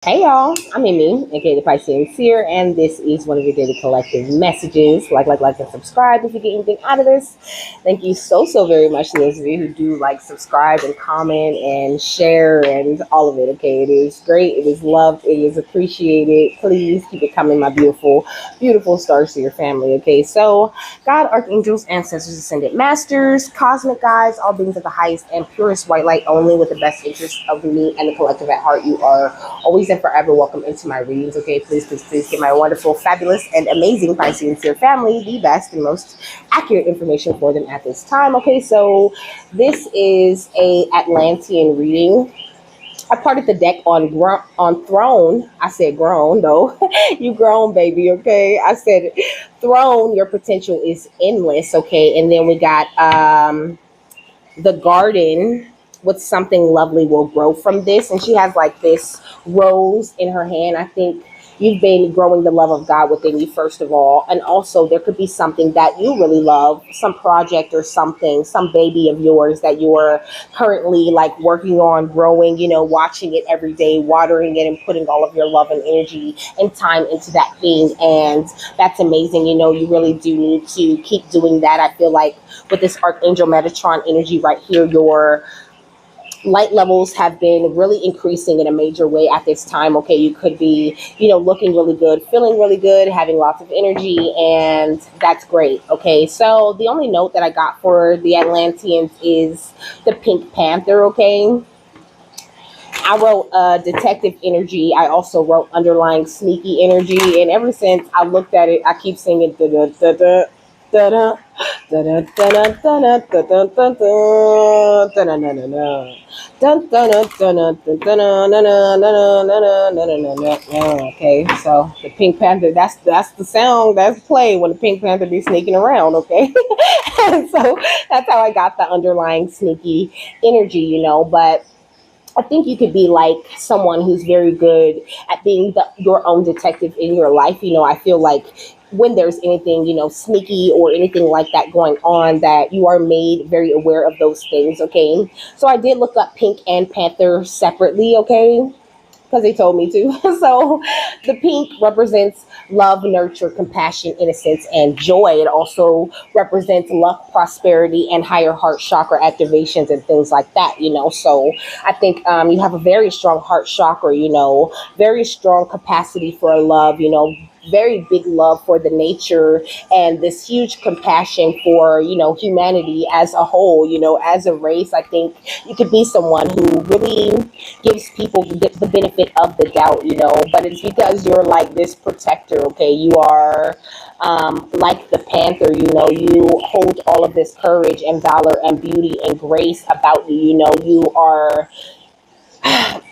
Hey y'all, I'm Amy, aka the Piscean Seer, and this is one of your daily collective messages. Like, and subscribe if you get anything out of this. Thank you so very much to those of you who do like, subscribe, and comment, and share, and all of it. Okay, it is great, it is loved, it is appreciated. Please keep it coming, my beautiful stars to your family. Okay, so God, archangels, ancestors, ascended masters, cosmic guides, all beings of the highest and purest white light only, with the best interest of me and the collective at heart. You are always and forever welcome into my readings. Okay, please get my wonderful, fabulous, and amazing Piscean Seer family the best and most accurate information for them at this time. Okay, so this is a Atlantian reading. I parted the deck on throne. I said grown though. You grown, baby. Okay. I said throne. Your potential is endless. Okay. And then we got the garden with something lovely will grow from this. And she has like this rose in her hand. I think you've been growing the love of God within you, first of all. And also, there could be something that you really love, some project or something, some baby of yours that you're currently like working on growing, watching it every day, watering it, and putting all of your love and energy and time into that thing. And that's amazing. You really do need to keep doing that. I feel like with this Archangel Metatron energy right here, your light levels have been really increasing in a major way at this time. Okay, you could be, looking really good, feeling really good, having lots of energy, and that's great. Okay, so the only note that I got for the Atlanteans is the Pink Panther. Okay, I wrote detective energy. I also wrote underlying sneaky energy, and ever since I looked at it, I keep singing da da da da da da da da da da da da. Okay, so the Pink Panther, that's the sound that's played when the Pink Panther be sneaking around, okay? And so that's how I got the underlying sneaky energy, but I think you could be like someone who's very good at being your own detective in your life. I feel like when there's anything, sneaky or anything like that going on, that you are made very aware of those things. Okay. So I did look up Pink and Panther separately. Okay, because they told me to. So the pink represents love, nurture, compassion, innocence, and joy. It also represents luck, prosperity, and higher heart chakra activations and things like that, So I think you have a very strong heart chakra, very strong capacity for love, very big love for the nature, and this huge compassion for humanity as a whole. As a race, I think you could be someone who really gives people the benefit of the doubt, but it's because you're like this protector. Okay, you are like the panther. You hold all of this courage and valor and beauty and grace about you. You are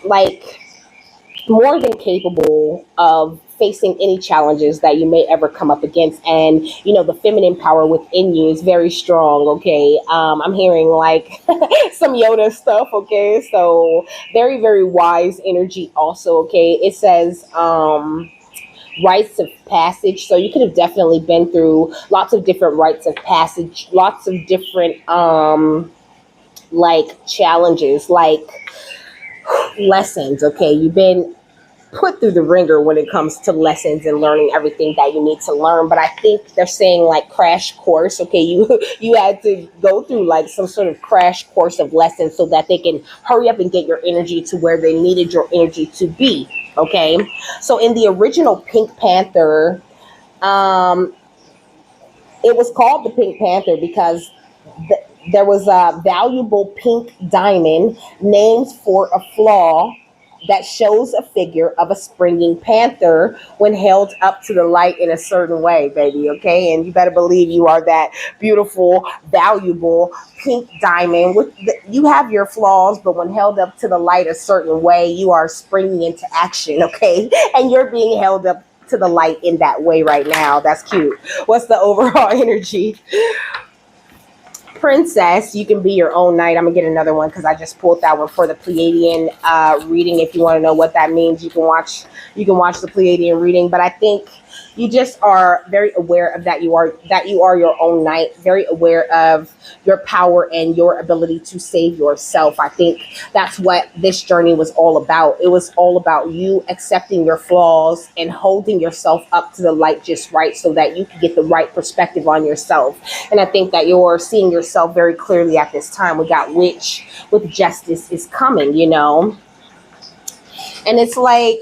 like more than capable of facing any challenges that you may ever come up against. And the feminine power within you is very strong. Okay, I'm hearing like some Yoda stuff. Okay, so very wise energy also. Okay, it says rites of passage, so you could have definitely been through lots of different rites of passage, lots of different like challenges, like lessons. Okay, you've been put through the ringer when it comes to lessons and learning everything that you need to learn. But I think they're saying like crash course. Okay, you had to go through like some sort of crash course of lessons so that they can hurry up and get your energy to where they needed your energy to be. Okay, so in the original Pink Panther, it was called the Pink Panther because there was a valuable pink diamond named for a flaw that shows a figure of a springing panther when held up to the light in a certain way, baby. Okay, and you better believe you are that beautiful, valuable pink diamond. You have your flaws, but when held up to the light a certain way, you are springing into action. Okay, and you're being held up to the light in that way right now. That's cute. What's the overall energy? Princess, you can be your own knight. I'm gonna get another one because I just pulled that one for the Pleiadian reading. If you want to know what that means, you can watch the Pleiadian reading. But I think you just are very aware of that you are your own knight, very aware of your power and your ability to save yourself. I think that's what this journey was all about. It was all about you accepting your flaws and holding yourself up to the light just right so that you can get the right perspective on yourself. And I think that you're seeing yourself very clearly at this time. We got witch with justice is coming, and it's like,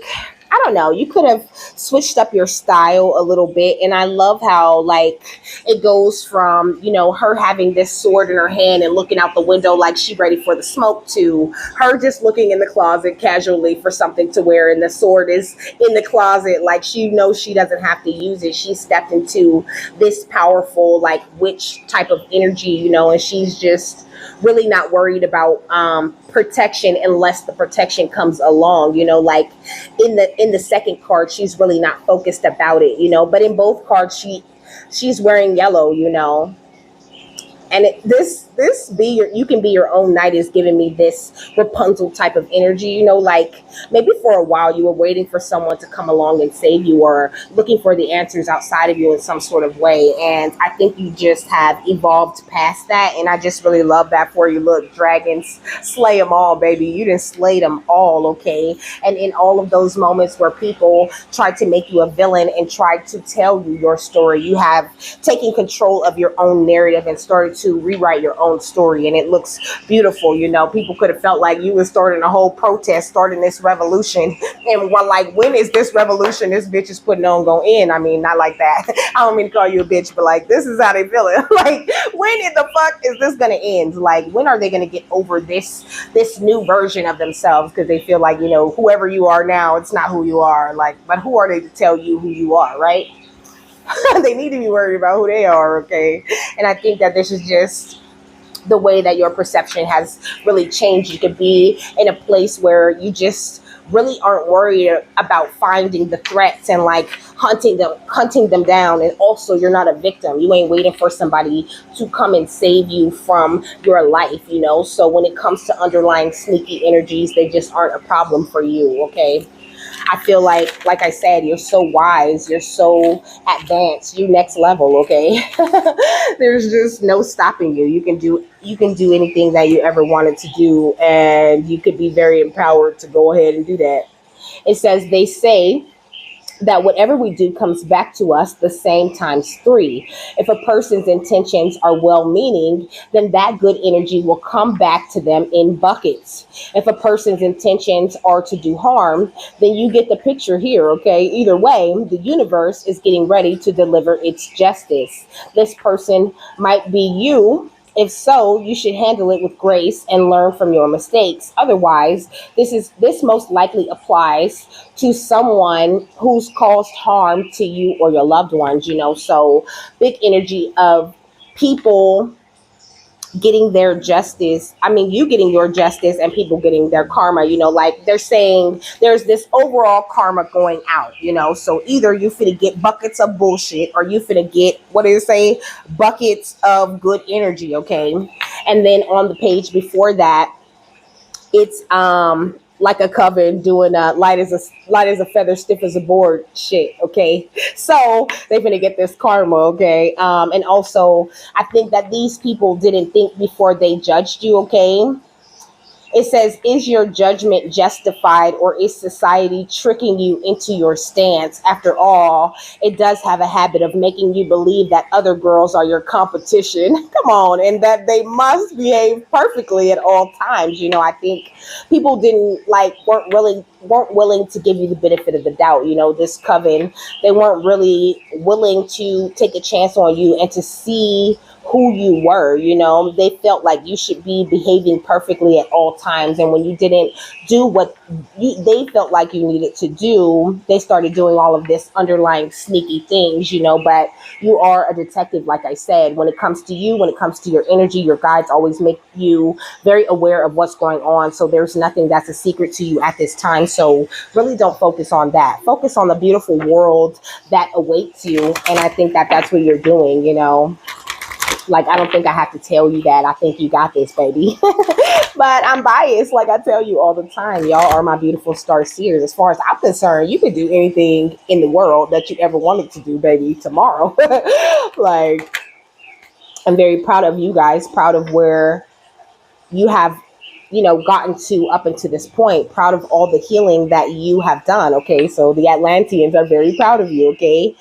I don't know, you could have switched up your style a little bit. And I love how, like, it goes from, her having this sword in her hand and looking out the window like she ready for the smoke, to her just looking in the closet casually for something to wear. And the sword is in the closet, like she knows she doesn't have to use it. She stepped into this powerful, like, witch type of energy, and she's just really not worried about protection unless the protection comes along. Like in the second card, she's really not focused about it. But in both cards, she's wearing yellow. And this you can be your own knight is giving me this Rapunzel type of energy. Like maybe for a while you were waiting for someone to come along and save you, or looking for the answers outside of you in some sort of way. And I think you just have evolved past that, and I just really love that for you. Look, dragons, slay them all, baby. You didn't slay them all, okay? And in all of those moments where people tried to make you a villain and tried to tell you your story, you have taken control of your own narrative and started to rewrite your own story, and it looks beautiful. People could have felt like you were starting a whole protest, starting this revolution, and when is this revolution this bitch is putting on gonna end? I mean, not like that. I don't mean to call you a bitch, but like, this is how they feeling. Like, when in the fuck is this gonna end? Like, when are they gonna get over this new version of themselves? Because they feel like, whoever you are now, it's not who you are. Like, but who are they to tell you who you are, right? They need to be worried about who they are, okay? And I think that this is just the way that your perception has really changed. You could be in a place where you just really aren't worried about finding the threats and like hunting them down. And also, you're not a victim. You ain't waiting for somebody to come and save you from your life, So when it comes to underlying sneaky energies, they just aren't a problem for you, okay? I feel like I said, you're so wise, you're so advanced, you next level, okay? There's just no stopping you. You can do anything that you ever wanted to do, and you could be very empowered to go ahead and do that. It says, they say that whatever we do comes back to us the same times three. If a person's intentions are well-meaning, then that good energy will come back to them in buckets. If a person's intentions are to do harm, then you get the picture here, okay? Either way, the universe is getting ready to deliver its justice. This person might be you. If so, you should handle it with grace and learn from your mistakes. Otherwise, this most likely applies to someone who's caused harm to you or your loved ones, So big energy of people getting their justice. I mean, you getting your justice and people getting their karma, like they're saying there's this overall karma going out, So either you finna get buckets of bullshit, or you finna get, what do you say, buckets of good energy, okay? And then on the page before that, it's like a coven doing light as a feather, stiff as a board shit, okay? So they're gonna get this karma, okay? And also, I think that these people didn't think before they judged you, okay? It says, is your judgment justified, or is society tricking you into your stance? After all, it does have a habit of making you believe that other girls are your competition. Come on, and that they must behave perfectly at all times. I think people weren't willing to give you the benefit of the doubt. This coven, they weren't really willing to take a chance on you and to see who you were. They felt like you should be behaving perfectly at all times, and when you didn't do what they felt like you needed to do, they started doing all of this underlying sneaky things. But you are a detective, like I said. When it comes to you, when it comes to your energy, your guides always make you very aware of what's going on, so there's nothing that's a secret to you at this time. So really don't focus on that. Focus on the beautiful world that awaits you, and I think that that's what you're doing. Like, I don't think I have to tell you that. I think you got this, baby. But I'm biased. Like I tell you all the time, y'all are my beautiful star seers. As far as I'm concerned, you could do anything in the world that you ever wanted to do, baby, tomorrow. Like, I'm very proud of you guys, proud of where you have, gotten to up until this point, proud of all the healing that you have done. Okay. So the Atlantians are very proud of you. Okay.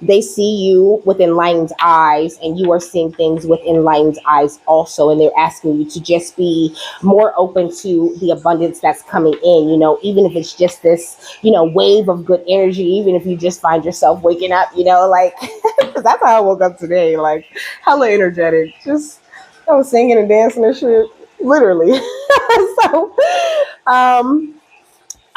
They see you with enlightened eyes, and you are seeing things with enlightened eyes also, and they're asking you to just be more open to the abundance that's coming in, even if it's just this, wave of good energy, even if you just find yourself waking up, like, 'cause that's how I woke up today, like, hella energetic, just, I was singing and dancing and shit, literally. So, um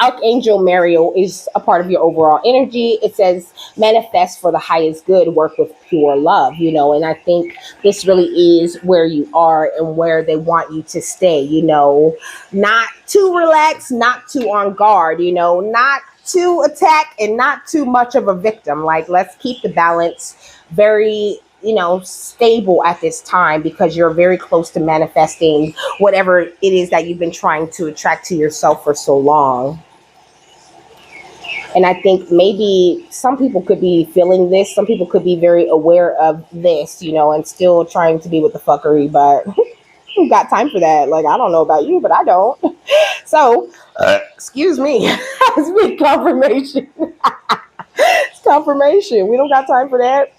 Archangel Micheal is a part of your overall energy. It says manifest for the highest good, work with pure love, and I think this really is where you are and where they want you to stay, not too relaxed, not too on guard, not too attack and not too much of a victim. Like, let's keep the balance very stable at this time, because you're very close to manifesting whatever it is that you've been trying to attract to yourself for so long. And I think maybe some people could be feeling this. Some people could be very aware of this, and still trying to be with the fuckery, but who got time for that? Like, I don't know about you, but I don't. So, excuse me. It's been confirmation. It's confirmation. We don't got time for that.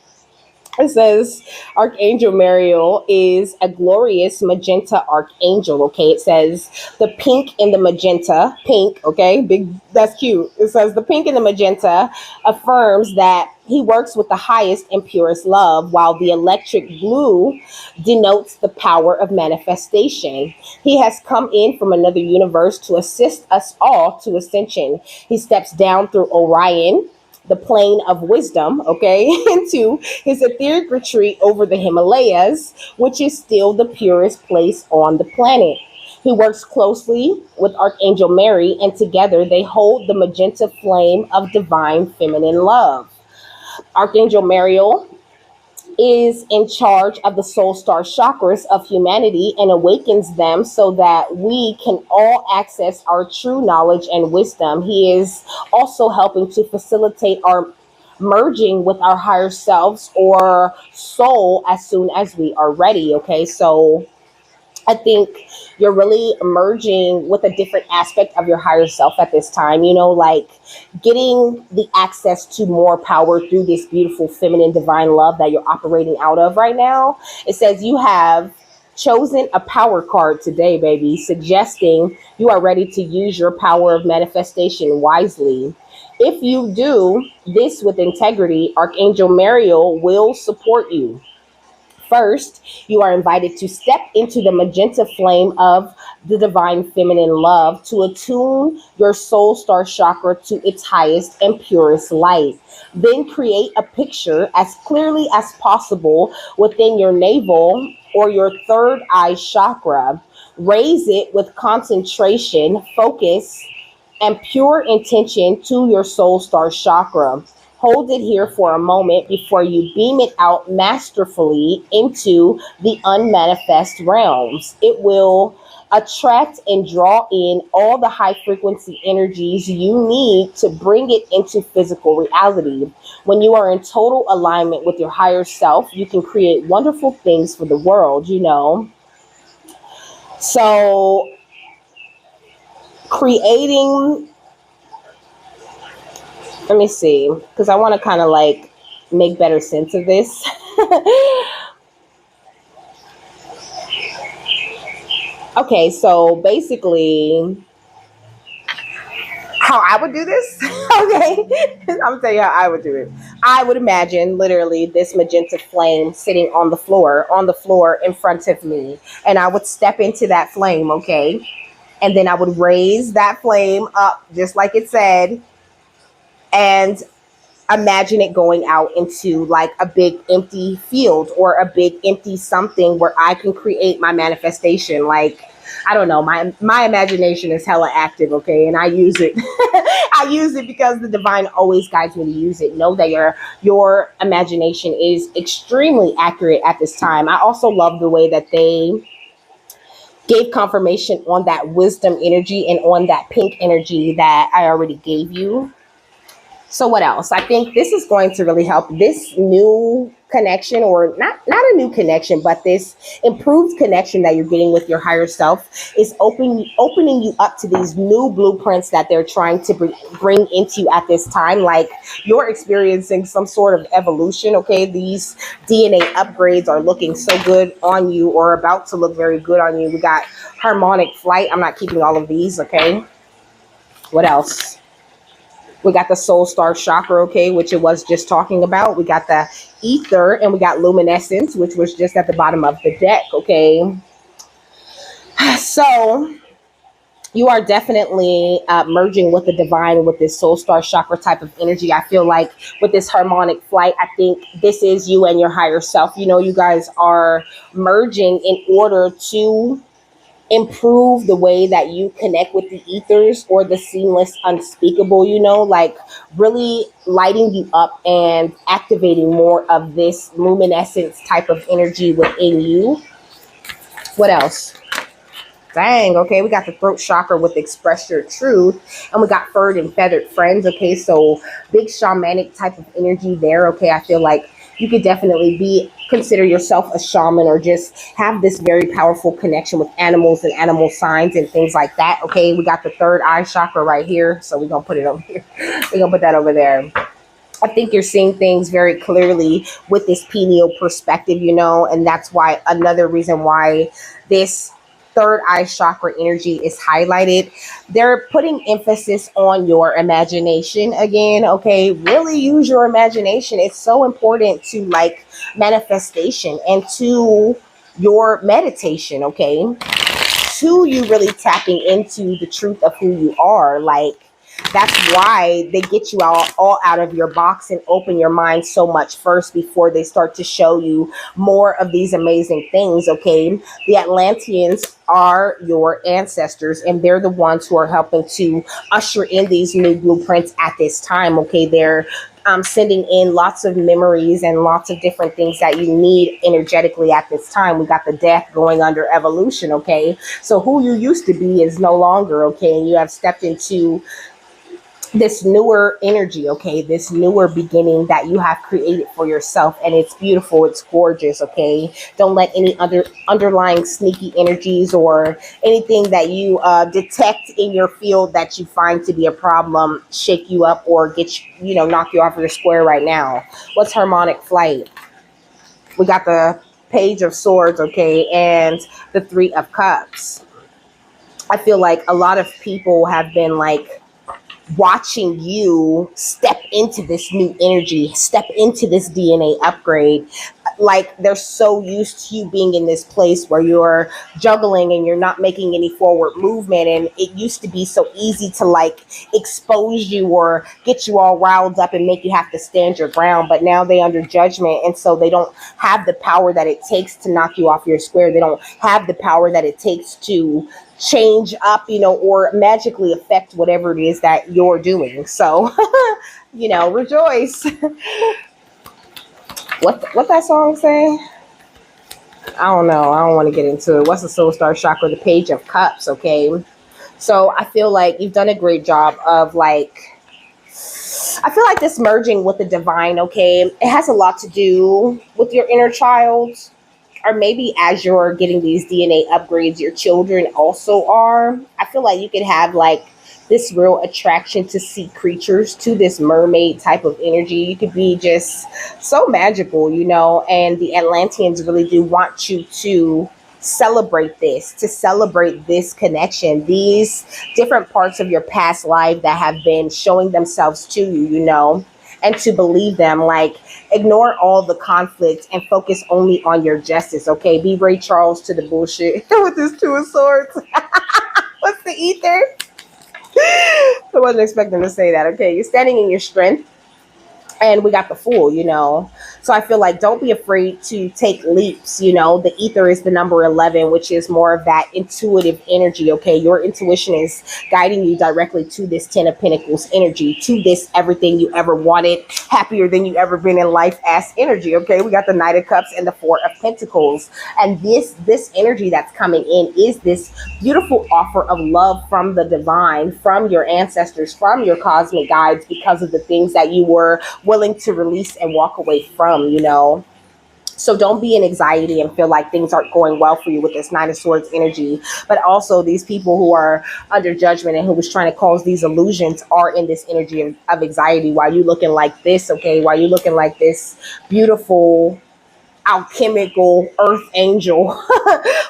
It says Archangel Micheal is a glorious magenta archangel. Okay, it says the pink and the magenta, pink. Okay, big. That's cute. It says the pink and the magenta affirms that he works with the highest and purest love, while the electric blue denotes the power of manifestation. He has come in from another universe to assist us all to ascension. He steps down through Orion, the plane of wisdom, okay, into his etheric retreat over the Himalayas, which is still the purest place on the planet. He works closely with Archangel Mary, and together they hold the magenta flame of divine feminine love. Archangel Micheal is in charge of the soul star chakras of humanity and awakens them so that we can all access our true knowledge and wisdom. He is also helping to facilitate our merging with our higher selves or soul as soon as we are ready. Okay, so I think you're really emerging with a different aspect of your higher self at this time, like getting the access to more power through this beautiful feminine divine love that you're operating out of right now. It says you have chosen a power card today, baby, suggesting you are ready to use your power of manifestation wisely. If you do this with integrity, Archangel Micheal will support you. First, you are invited to step into the magenta flame of the divine feminine love to attune your soul star chakra to its highest and purest light. Then create a picture as clearly as possible within your navel or your third eye chakra. Raise it with concentration, focus, and pure intention to your soul star chakra. Hold it here for a moment before you beam it out masterfully into the unmanifest realms. It will attract and draw in all the high frequency energies you need to bring it into physical reality. When you are in total alignment with your higher self, you can create wonderful things for the world. So, creating, let me see, because I want to kind of like make better sense of this. Okay, so basically, how I would do this, okay? I'm gonna tell you how I would do it. I would imagine literally this magenta flame sitting on the floor in front of me, and I would step into that flame, okay? And then I would raise that flame up, just like it said, and imagine it going out into like a big empty field or a big empty something where I can create my manifestation. Like, I don't know. My imagination is hella active, okay, and I use it. I use it because the divine always guides me to use it. Know that your imagination is extremely accurate at this time. I also love the way that they gave confirmation on that wisdom energy and on that pink energy that I already gave you. So what else? I think this is going to really help. This new connection, or not a new connection, but this improved connection that you're getting with your higher self is opening you up to these new blueprints that they're trying to bring into you at this time. Like you're experiencing some sort of evolution. Okay, these DNA upgrades are looking so good on you, or about to look very good on you. We got harmonic flight. I'm not keeping all of these. Okay, what else? We got the soul star chakra, okay, which it was just talking about. We got the ether, and we got luminescence, which was just at the bottom of the deck, okay. So you are definitely merging with the divine with this soul star chakra type of energy. I feel like with this harmonic flight, I think this is you and your higher self. You know, you guys are merging in order to improve the way that you connect with the ethers, or the seamless unspeakable, you know, like really lighting you up and activating more of this luminescence type of energy within you. What else? Dang, okay, we got the throat chakra with express your truth, and we got furred and feathered friends, okay, so big shamanic type of energy there, okay. I feel like you could definitely consider yourself a shaman, or just have this very powerful connection with animals and animal signs and things like that, okay. We got the third eye chakra right here, so we're gonna put it over here. We're gonna put that over there. I think you're seeing things very clearly with this pineal perspective, you know, and that's why another reason why this third eye chakra energy is highlighted. They're putting emphasis on your imagination again, okay? Really use your imagination. It's so important to like manifestation and to your meditation, okay? To you really tapping into the truth of who you are. Like that's why they get you all out of your box and open your mind so much first before they start to show you more of these amazing things, okay? The Atlantians are your ancestors, and they're the ones who are helping to usher in these new blueprints at this time, okay? They're sending in lots of memories and lots of different things that you need energetically at this time. We got the death going under evolution, okay? So who you used to be is no longer, okay? And you have stepped into this newer energy, okay, this newer beginning that you have created for yourself, and it's beautiful, it's gorgeous, okay. Don't let any other underlying sneaky energies or anything that you detect in your field that you find to be a problem shake you up or get you know, knock you off your square right now. What's harmonic flight? We got the page of swords, okay, and the 3 of cups. I feel like a lot of people have been like watching you step into this new energy, step into this DNA upgrade. Like they're so used to you being in this place where you're juggling and you're not making any forward movement. And it used to be so easy to like expose you or get you all riled up and make you have to stand your ground. But now they under judgment. And so they don't have the power that it takes to knock you off your square. They don't have the power that it takes to change up, you know, or magically affect whatever it is that you're doing. So, you know, rejoice. What that song say? I don't know. I don't want to get into it. What's the soul star chakra? The page of cups, okay? So I feel like you've done a great job of like, I feel like this merging with the divine, okay? It has a lot to do with your inner child. Or maybe as you're getting these DNA upgrades, your children also are. I feel like you could have like this real attraction to sea creatures, to this mermaid type of energy. You could be just so magical, you know, and the Atlanteans really do want you to celebrate this connection, these different parts of your past life that have been showing themselves to you, you know, and to believe them. Like, ignore all the conflict and focus only on your justice, okay? Be Ray Charles to the bullshit with this 2 of swords. What's the ether? I wasn't expecting to say that, okay? You're standing in your strength. And we got the Fool, you know. So I feel like don't be afraid to take leaps, you know. The ether is the number 11, which is more of that intuitive energy, okay? Your intuition is guiding you directly to this 10 of Pentacles energy, to this everything you ever wanted, happier than you ever been in life as energy, okay? We got the Knight of Cups and the Four of Pentacles. And this energy that's coming in is this beautiful offer of love from the divine, from your ancestors, from your cosmic guides, because of the things that you were willing to release and walk away from, you know. So don't be in anxiety and feel like things aren't going well for you with this Nine of Swords energy. But also these people who are under judgment and who was trying to cause these illusions are in this energy of anxiety. Why you looking like this, okay? Why you looking like this beautiful alchemical earth angel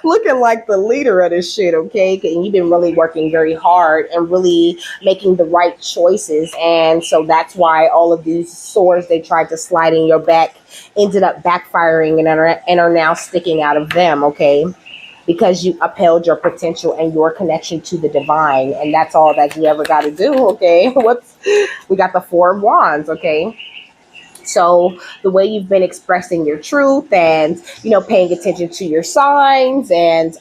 looking like the leader of this shit, okay? And you've been really working very hard and really making the right choices, and so that's why all of these swords they tried to slide in your back ended up backfiring and are now sticking out of them, okay? Because you upheld your potential and your connection to the divine, and that's all that you ever got to do, okay? We got the Four of Wands, okay? So the way you've been expressing your truth and, you know, paying attention to your signs and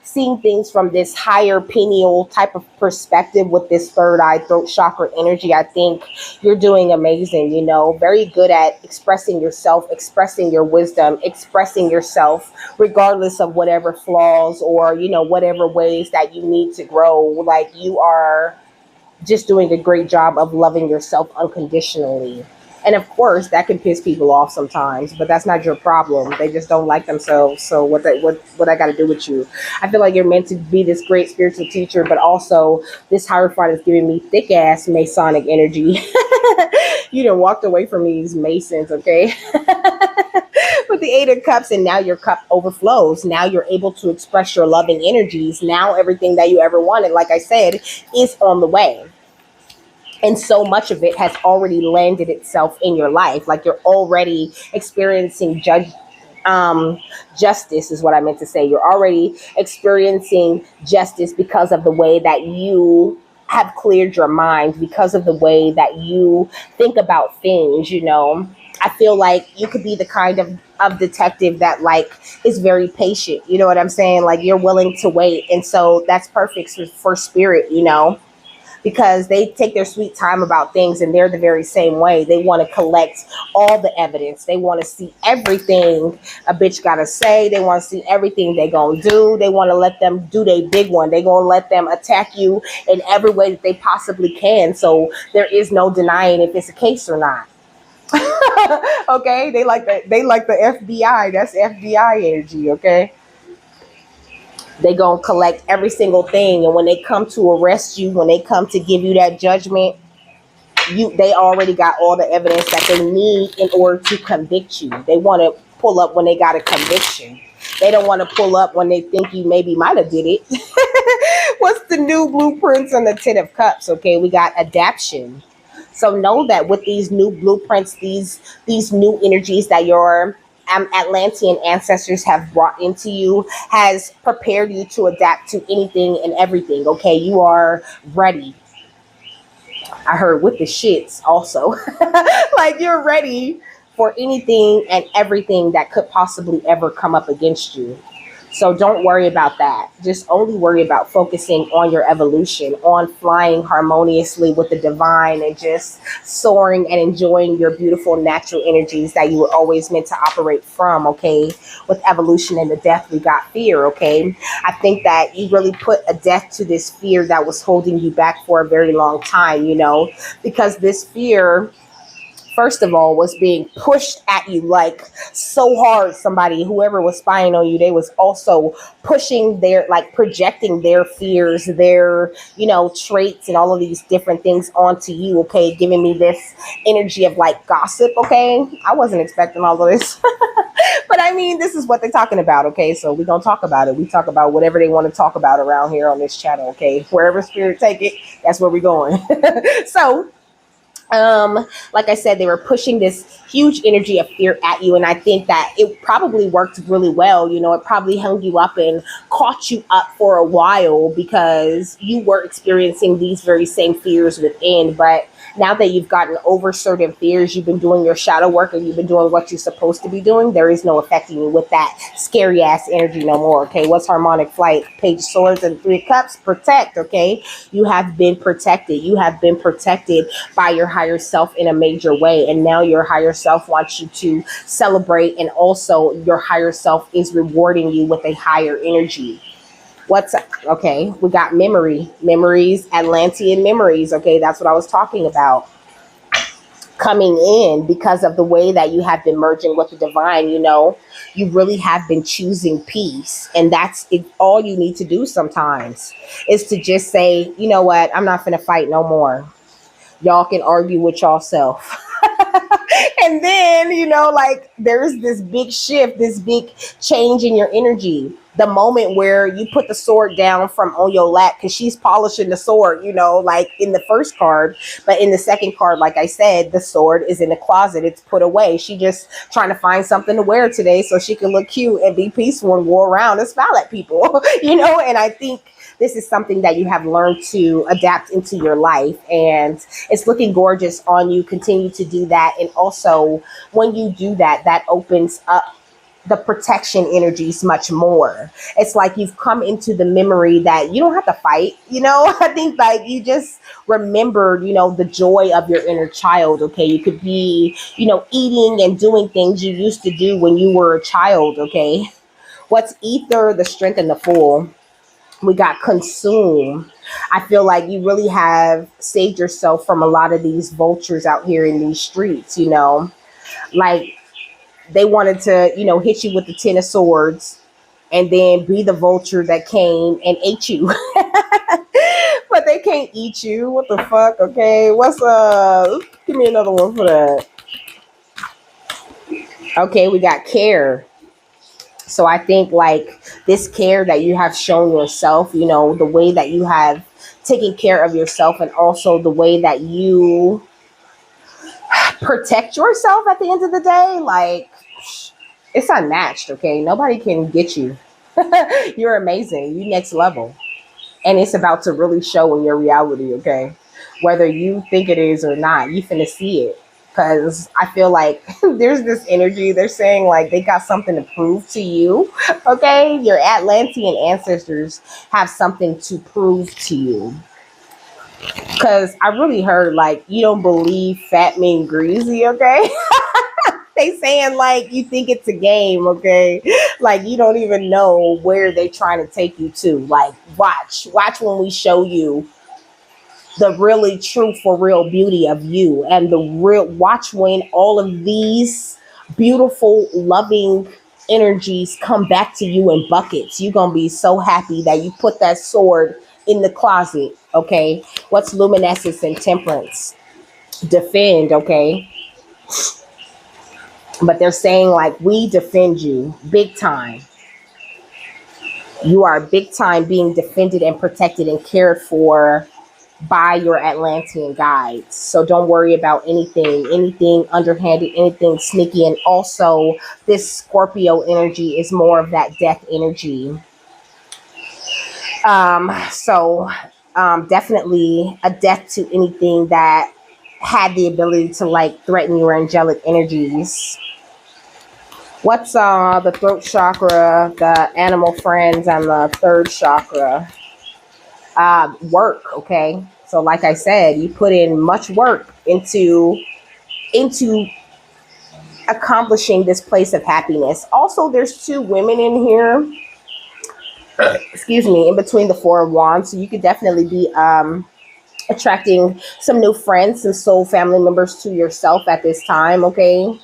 seeing things from this higher pineal type of perspective with this third eye, throat chakra energy, I think you're doing amazing, you know, very good at expressing yourself, expressing your wisdom, expressing yourself, regardless of whatever flaws or, you know, whatever ways that you need to grow. Like you are just doing a great job of loving yourself unconditionally. And of course, that can piss people off sometimes, but that's not your problem. They just don't like themselves. So what I got to do with you? I feel like you're meant to be this great spiritual teacher, but also this Hierophant is giving me thick ass Masonic energy. You done walked away from these Masons, okay? With the Eight of Cups, and now your cup overflows. Now you're able to express your loving energies. Now everything that you ever wanted, like I said, is on the way. And so much of it has already landed itself in your life. Like you're already experiencing justice is what I meant to say. You're already experiencing justice because of the way that you have cleared your mind, because of the way that you think about things, you know. I feel like you could be the kind of detective that like is very patient. You know what I'm saying? Like you're willing to wait. And so that's perfect for spirit, you know, because they take their sweet time about things, and they're the very same way. They want to collect all the evidence. They want to see everything a bitch got to say. They want to see everything they going to do. They want to let them do their big one. They going to let them attack you in every way that they possibly can. So there is no denying if it's a case or not. Okay, they like the FBI. That's FBI energy, okay? They gonna collect every single thing, and when they come to arrest you, when they come to give you that judgment, they already got all the evidence that they need in order to convict you. They want to pull up when they got a conviction. They don't want to pull up when they think you maybe might have did it. What's the new blueprints on the Ten of Cups? Okay, we got adaptation. So know that with these new blueprints, these new energies that your Atlantean ancestors have brought into you has prepared you to adapt to anything and everything. Okay, you are ready. I heard with the shits also. Like you're ready for anything and everything that could possibly ever come up against you. So don't worry about that. Just only worry about focusing on your evolution, on flying harmoniously with the divine and just soaring and enjoying your beautiful natural energies that you were always meant to operate from, okay? With evolution and the death, we got fear, okay? I think that you really put a death to this fear that was holding you back for a very long time, you know, because this fear, first of all, was being pushed at you like so hard. Somebody, whoever was spying on you, they was also pushing their, like projecting their fears, their, you know, traits and all of these different things onto you, okay? Giving me this energy of like gossip, okay? I wasn't expecting all of this. But I mean, this is what they're talking about, okay? So we're going to talk about it. We talk about whatever they want to talk about around here on this channel, okay? Wherever spirit take it, that's where we're going. So Like I said, they were pushing this huge energy of fear at you, and I think that it probably worked really well. It probably hung you up and caught you up for a while because you were experiencing these very same fears within. But now that you've gotten over certain fears, you've been doing your shadow work, and you've been doing what you're supposed to be doing, there is no affecting you with that scary ass energy no more. Okay, what's harmonic flight? Page of Swords and Three of Cups. Protect. Okay, you have been protected. You have been protected by your higher self in a major way. And now your higher self wants you to celebrate. And also, your higher self is rewarding you with a higher energy. What's okay? We got memories, Atlantean memories. Okay, that's what I was talking about. Coming in because of the way that you have been merging with the divine, you really have been choosing peace. And that's it. All you need to do sometimes is to just say, you know what, I'm not going to fight no more. Y'all can argue with y'all self. And then, like there's this big shift, this big change in your energy. The moment where you put the sword down from on your lap, because she's polishing the sword, like in the first card. But in the second card, like I said, the sword is in the closet. It's put away. She just trying to find something to wear today so she can look cute and be peaceful and go around and smile at people, and I think this is something that you have learned to adapt into your life, and it's looking gorgeous on you. Continue to do that. And also, when you do that, that opens up the protection energies much more. It's like you've come into the memory that you don't have to fight. I think like you just remembered, the joy of your inner child. Okay, you could be, eating and doing things you used to do when you were a child. Okay, what's ether? The strength and the fool. We got consume. I feel like you really have saved yourself from a lot of these vultures out here in these streets, like they wanted to, hit you with the 10 of swords and then be the vulture that came and ate you. But they can't eat you. What the fuck? Okay. What's give me another one for that. Okay, we got care. So I think like this care that you have shown yourself, the way that you have taken care of yourself, and also the way that you protect yourself at the end of the day, like it's unmatched. Okay, nobody can get you. You're amazing. You next level. And it's about to really show in your reality. Okay, whether you think it is or not, you finna see it. Because I feel like there's this energy. They're saying like they got something to prove to you. Okay, your Atlantean ancestors have something to prove to you. Because I really heard like you don't believe fat mean greasy. Okay, they saying like you think it's a game. Okay, like you don't even know where they trying to take you to. Like watch when we show you the really true for real beauty of you, and the real watch when all of these beautiful loving energies come back to you in buckets. You're gonna be so happy that you put that sword in the closet. Okay, what's luminescence and temperance? Defend. Okay, but they're saying like we defend you big time. You are big time being defended and protected and cared for by your Atlantean guides. So don't worry about anything underhanded, anything sneaky. And also this Scorpio energy is more of that death energy. Definitely a death to anything that had the ability to like threaten your angelic energies. What's the throat chakra, the animal friends, and the third chakra? Work. Okay, so like I said, you put in much work into accomplishing this place of happiness. Also, there's two women in here, excuse me, in between the Four of Wands, so you could definitely be attracting some new friends, some soul family members to yourself at this time. Okay,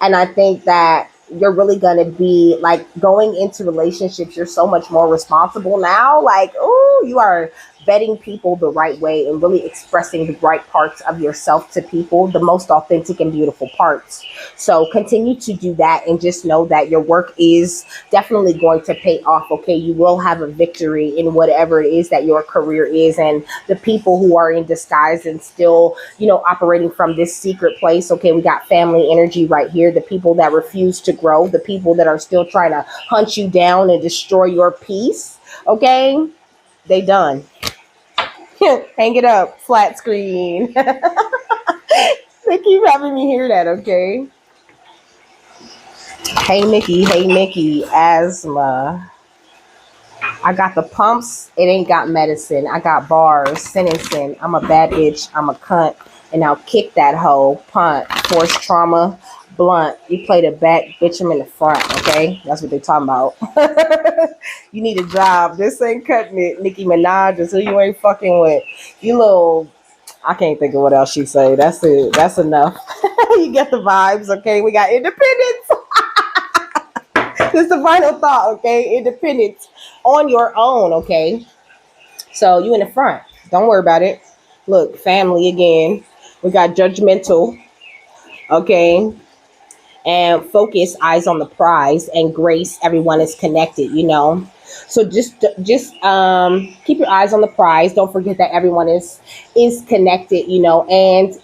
and I think that you're really going to be like going into relationships. You're so much more responsible now. Like, oh, you are vetting people the right way and really expressing the right parts of yourself to people, the most authentic and beautiful parts. So continue to do that, and just know that your work is definitely going to pay off. Okay, you will have a victory in whatever it is that your career is, and the people who are in disguise and still, operating from this secret place. Okay, we got family energy right here. The people that refuse to grow, the people that are still trying to hunt you down and destroy your peace. Okay, they done. Hang it up, flat screen. They keep having me hear that. Okay. Hey Mickey, hey Mickey, asthma. I got the pumps, it ain't got medicine. I got bars, sentencing. I'm a bad bitch, I'm a cunt, and I'll kick that hoe, punt, force trauma, blunt. You play the back, bitch, I'm in the front, okay? That's what they're talking about. You need a job. This ain't cutting it. Nicki Minaj is who you ain't fucking with. You little, I can't think of what else she say. That's it. That's enough. You get the vibes, okay? We got independence. This is the final thought, okay? Independence on your own, okay? So you in the front. Don't worry about it. Look, family again. We got judgmental, okay? And focus, eyes on the prize, and grace, everyone is connected, So just keep your eyes on the prize. Don't forget that everyone is connected, and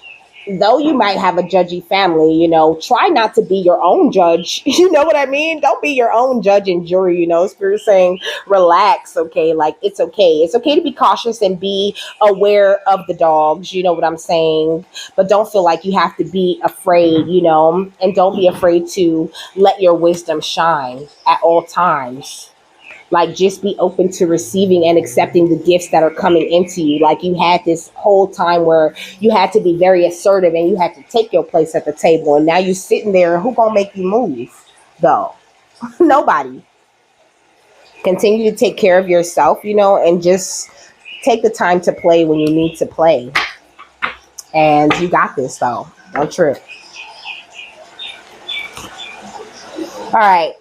though you might have a judgy family, try not to be your own judge. You know what I mean? Don't be your own judge and jury, Spirit saying, relax, okay? Like, it's okay. It's okay to be cautious and be aware of the dogs, you know what I'm saying? But don't feel like you have to be afraid, and don't be afraid to let your wisdom shine at all times. Like, just be open to receiving and accepting the gifts that are coming into you. Like, you had this whole time where you had to be very assertive and you had to take your place at the table, and now you're sitting there. Who gonna make you move though? Nobody. Continue to take care of yourself, and just take the time to play when you need to play. And you got this though. Don't trip. All right.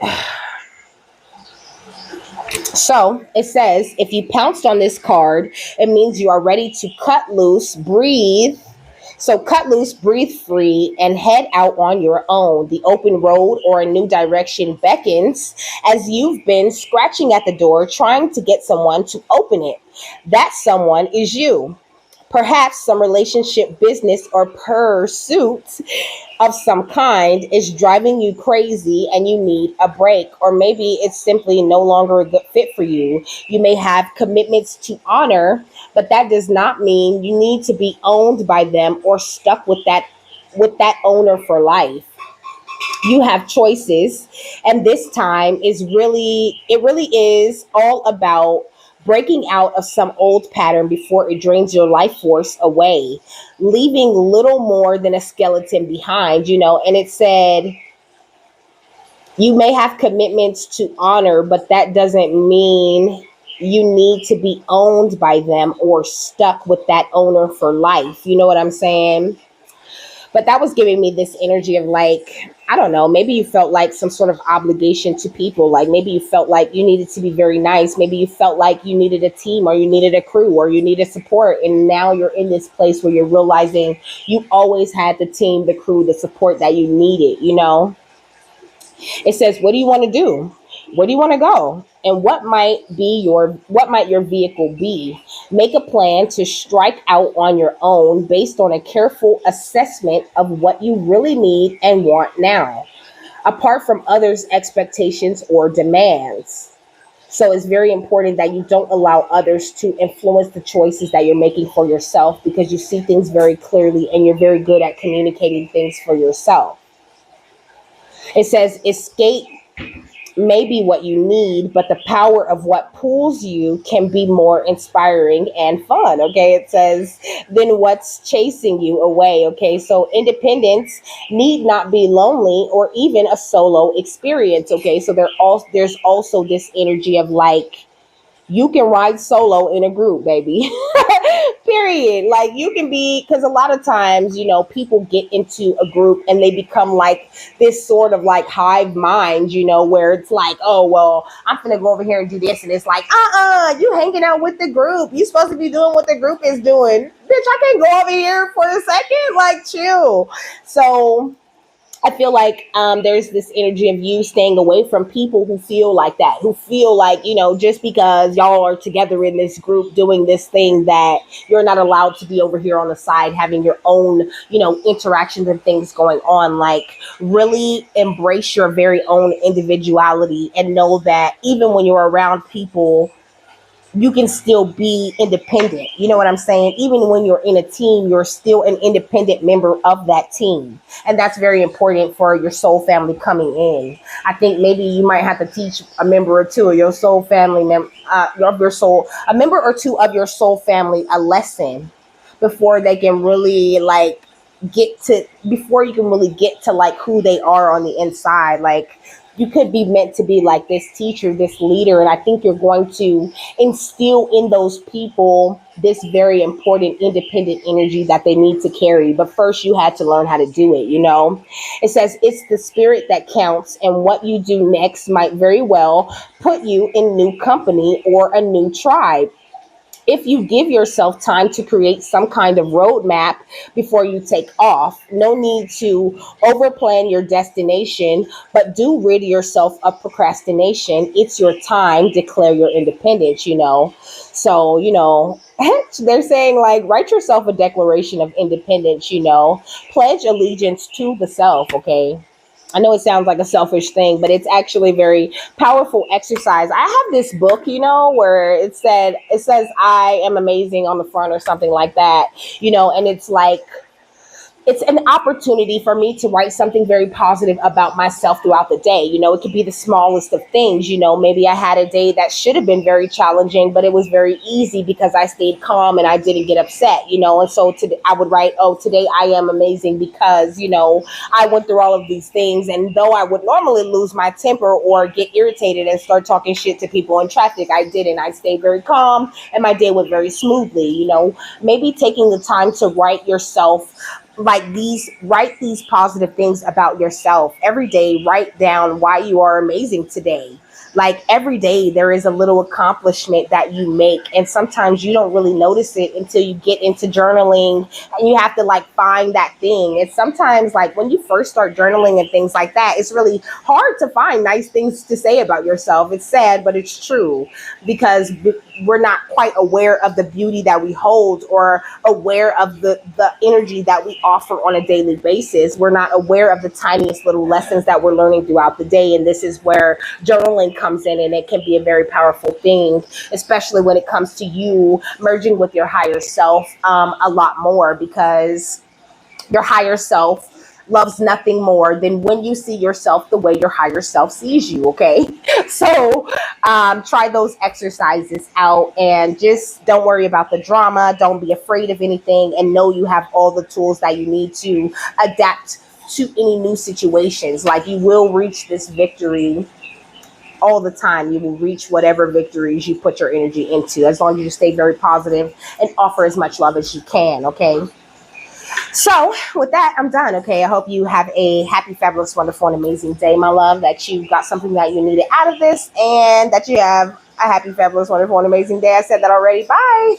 So it says, if you pounced on this card, it means you are ready to cut loose, breathe. So cut loose, breathe free, and head out on your own. The open road or a new direction beckons as you've been scratching at the door, trying to get someone to open it. That someone is you. Perhaps some relationship, business, or pursuit of some kind is driving you crazy and you need a break. Or maybe it's simply no longer a good fit for you. You may have commitments to honor, but that does not mean you need to be owned by them or stuck with that owner for life. You have choices, and this time really is all about breaking out of some old pattern before it drains your life force away, leaving little more than a skeleton behind. And it said you may have commitments to honor, but that doesn't mean you need to be owned by them or stuck with that owner for life. You know what I'm saying? But that was giving me this energy of, like, I don't know, maybe you felt like some sort of obligation to people. Like, maybe you felt like you needed to be very nice. Maybe you felt like you needed a team, or you needed a crew, or you needed support. And now you're in this place where you're realizing you always had the team, the crew, the support that you needed. It says, what do you want to do? Where do you want to go? And what might your vehicle be? Make a plan to strike out on your own based on a careful assessment of what you really need and want now, apart from others' expectations or demands. So it's very important that you don't allow others to influence the choices that you're making for yourself, because you see things very clearly and you're very good at communicating things for yourself. It says escape may be what you need, but the power of what pulls you can be more inspiring and fun. Okay, it says, then what's chasing you away? Okay, so independence need not be lonely or even a solo experience. Okay, so there's also this energy of, like, You can ride solo in a group, baby. Period. Like you can be, because a lot of times, people get into a group and they become like this sort of like hive mind, where it's like, oh, well, I'm going to go over here and do this. And it's like, you hanging out with the group. You supposed to be doing what the group is doing. Bitch, I can't go over here for a second. Like, chill. So I feel like there's this energy of you staying away from people who feel like that, who feel like, just because y'all are together in this group doing this thing, that you're not allowed to be over here on the side having your own, interactions and things going on. Like, really embrace your very own individuality and know that even when you're around people, you can still be independent. You know what I'm saying? Even when you're in a team, you're still an independent member of that team. And that's very important for your soul family coming in. I think maybe you might have to teach a member or two of your soul family, a member or two of your soul family a lesson before they can really like before you can really get to like who they are on the inside. Like, you could be meant to be like this teacher, this leader, and I think you're going to instill in those people this very important independent energy that they need to carry. But first, you had to learn how to do it. It says it's the spirit that counts, and what you do next might very well put you in new company or a new tribe. If you give yourself time to create some kind of roadmap before you take off, no need to overplan your destination, but do rid yourself of procrastination. It's your time. Declare your independence. So, they're saying like, write yourself a declaration of independence, pledge allegiance to the self, okay? I know it sounds like a selfish thing, but it's actually a very powerful exercise. I have this book, where it says I am amazing on the front or something like that, and it's like it's an opportunity for me to write something very positive about myself throughout the day. It could be the smallest of things. Maybe I had a day that should have been very challenging, but it was very easy because I stayed calm and I didn't get upset, and so today I would write, oh, today I am amazing because, I went through all of these things. And though I would normally lose my temper or get irritated and start talking shit to people in traffic, I didn't. I stayed very calm and my day went very smoothly. Maybe taking the time to write yourself like write these positive things about yourself every day. Write down why you are amazing today. Like, every day there is a little accomplishment that you make, and sometimes you don't really notice it until you get into journaling and you have to like find that thing. And sometimes, like, when you first start journaling and things like that, it's really hard to find nice things to say about yourself. It's sad, but it's true, because we're not quite aware of the beauty that we hold, or aware of the energy that we offer on a daily basis. We're not aware of the tiniest little lessons that we're learning throughout the day. And this is where journaling comes in, and it can be a very powerful thing, especially when it comes to you merging with your higher self a lot more, because your higher self loves nothing more than when you see yourself the way your higher self sees you, okay? So try those exercises out, and just don't worry about the drama. Don't be afraid of anything, and know you have all the tools that you need to adapt to any new situations. Like, you will reach this victory all the time. You will reach whatever victories you put your energy into, as long as you stay very positive and offer as much love as you can, okay? So with that, I'm done. Okay. I hope you have a happy, fabulous, wonderful, and amazing day, my love, that you got something that you needed out of this, and that you have a happy, fabulous, wonderful, and amazing day. I said that already. Bye.